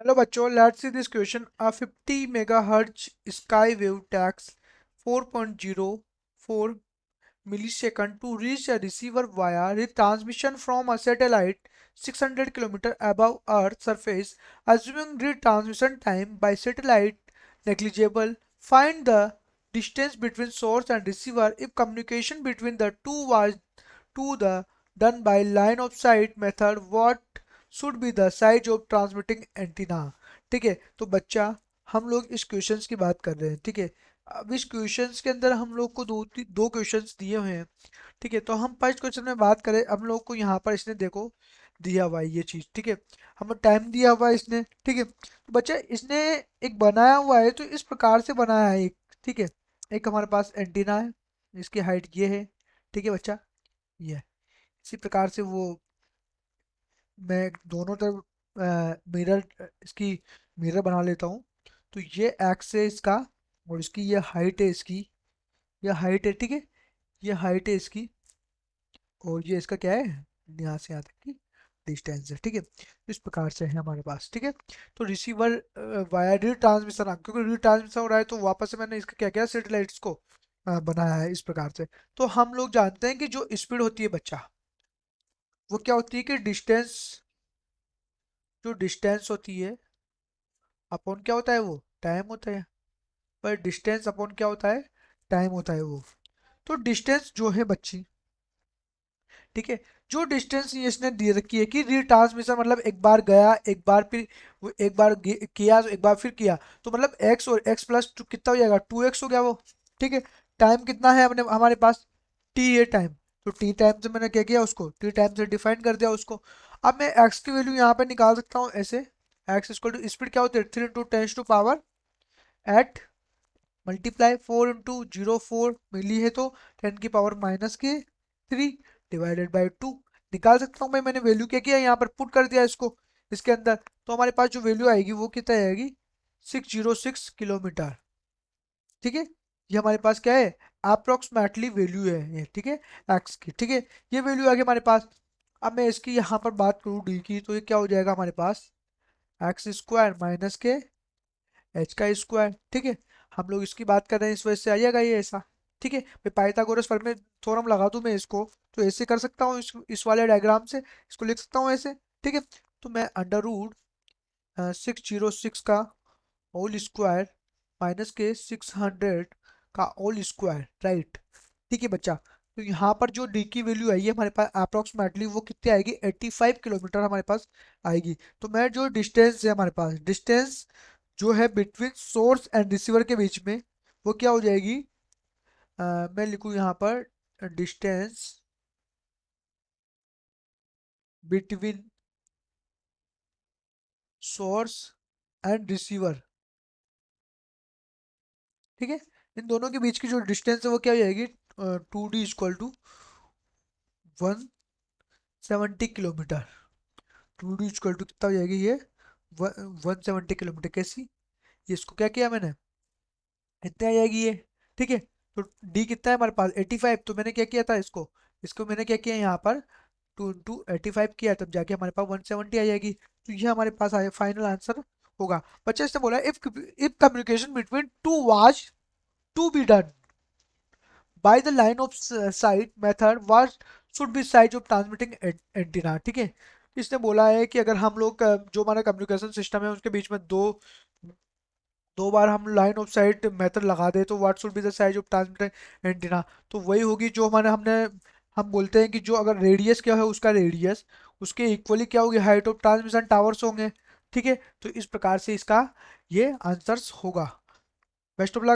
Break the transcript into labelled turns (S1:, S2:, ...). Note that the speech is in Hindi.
S1: Hello बच्चों, let's see this question. A 50 megahertz skywave takes 4.04 millisecond to reach a receiver via retransmission from a satellite 600 km above Earth's surface. Assuming retransmission time by satellite negligible, find the distance between source and receiver if communication between the two was to the done by line of sight method. What should be the size of transmitting antenna. ठीक है, तो बच्चा हम लोग इस क्वेश्चंस की बात कर रहे हैं। ठीक है, अब इस क्वेश्चंस के अंदर हम लोग को दो क्वेश्चंस दिए हुए हैं। ठीक है, तो हम फर्स्ट क्वेश्चन में बात करें, हम लोग को यहाँ पर इसने देखो दिया हुआ है ये चीज। ठीक है, हमें टाइम दिया हुआ है इसने। ठीक है, तो बच्चा इसने एक बनाया हुआ है, तो इस प्रकार से बनाया है एक। ठीक है, एक हमारे पास एंटीना है, इसकी हाइट ये है। ठीक है बच्चा, ये है। इसी प्रकार से वो मैं दोनों तरफ मिरर इसकी मिरर बना लेता हूँ। तो ये एक्स है इसका, और इसकी ये हाइट है, इसकी ये हाइट है। ठीक है, ये हाइट है इसकी, और ये इसका क्या है, यहाँ से यहाँ तक की डिस्टेंस है। ठीक है, इस प्रकार से है हमारे पास। ठीक है, तो रिसीवर वाया रिट्रांसमिशन, क्योंकि रिट्रांसमिशन हो रहा है तो वापस से मैंने इसका क्या किया, सेटेलाइट्स को बनाया है इस प्रकार से। तो हम लोग जानते हैं कि जो स्पीड होती है बच्चा, वो क्या होती है कि डिस्टेंस, जो डिस्टेंस होती है अपॉन क्या होता है, वो टाइम होता है। पर डिस्टेंस अपॉन क्या होता है, टाइम होता है वो। तो डिस्टेंस जो है बच्ची, ठीक है, जो डिस्टेंस इसने दे रखी है कि रिट्रांसमिशन मतलब एक बार गया, एक बार फिर एक बार किया, एक बार फिर किया, तो मतलब एक्स और एक्स प्लस टू कितना हो जाएगा, 2x हो गया वो। ठीक है, टाइम कितना है अपने हमारे पास, टी है टाइम। तो टी टाइम से मैंने क्या किया, उसको टी टाइम से डिफाइन कर दिया उसको। अब मैं एक्स की वैल्यू यहाँ पे निकाल सकता हूँ ऐसे। एक्स इक्वल टू स्पीड क्या होती है, 3 × 10⁻⁴ एट मल्टीप्लाई 4 × 0.4 मिली है, तो 10⁻³ डिवाइडेड बाई 2 निकाल सकता हूँ मैं। मैंने वैल्यू क्या किया, यहाँ पर पुट कर दिया इसको इसके अंदर। तो हमारे पास जो वैल्यू आएगी वो कितना आएगी, 606 किलोमीटर। ठीक है, ये हमारे पास क्या है, अप्रोक्सीमेटली वैल्यू है ये। ठीक है, एक्स की। ठीक है, ये वैल्यू आ गई हमारे पास। अब मैं इसकी यहाँ पर बात करूँ डी की, तो ये क्या हो जाएगा हमारे पास, एक्स स्क्वायर माइनस के एच का स्क्वायर। ठीक है, हम लोग इसकी बात कर रहे हैं, इस वजह से आ जाएगा ये ऐसा। ठीक है, मैं पाइथागोरस थ्योरम लगा दूं मैं इसको, तो ऐसे कर सकता हूँ, इस वाले डायग्राम से इसको लिख सकता हूँ ऐसे। ठीक है, तो मैं अंडर रूट 606 का होल स्क्वायर माइनस के 600 का होल स्क्वायर, राइट। ठीक है बच्चा, तो यहाँ पर जो डी की वैल्यू आई है हमारे पास अप्रोक्सीमेटली वो कितनी आएगी, 85 किलोमीटर हमारे पास आएगी। तो मैं जो डिस्टेंस है हमारे पास, डिस्टेंस जो है बिटवीन सोर्स एंड रिसीवर के बीच में, वो क्या हो जाएगी, मैं लिखूँ यहाँ पर distance between source and receiver. ठीक है, इन दोनों के बीच की जो डिस्टेंस है वो क्या हो जाएगी, 2D = 170 किलोमीटर। 2D = कितना हो जाएगी ये, 170 किलोमीटर। कैसी, ये इसको क्या किया मैंने, इतने आ जाएगी ये। ठीक है, तो डी कितना है हमारे पास, 85। तो मैंने क्या किया था, इसको इसको मैंने क्या किया यहाँ पर 2 × 85 किया, तब जाके हमारे पास 170 आ जाएगी। तो ये हमारे पास आया फाइनल आंसर होगा। बच्चे इसने बोला if if communication between two was to be done by the line of sight method was should be size of transmitting antenna. ठीक है, इसने बोला है कि अगर हम लोग जो हमारा कम्युनिकेशन सिस्टम है उसके बीच में दो दो बार हम लाइन ऑफ साइट मेथड लगा दे, तो what should be the size of transmitter antenna. तो वही होगी जो हमारे हमने हम बोलते हैं कि जो अगर रेडियस क्या है उसका रेडियस, उसके इक्वली क्या होगी हाइट ऑफ ट्रांसमिशन टावर्स होंगे। ठीक है, तो इस प्रकार से इसका ये आंसर्स होगा। Best of luck.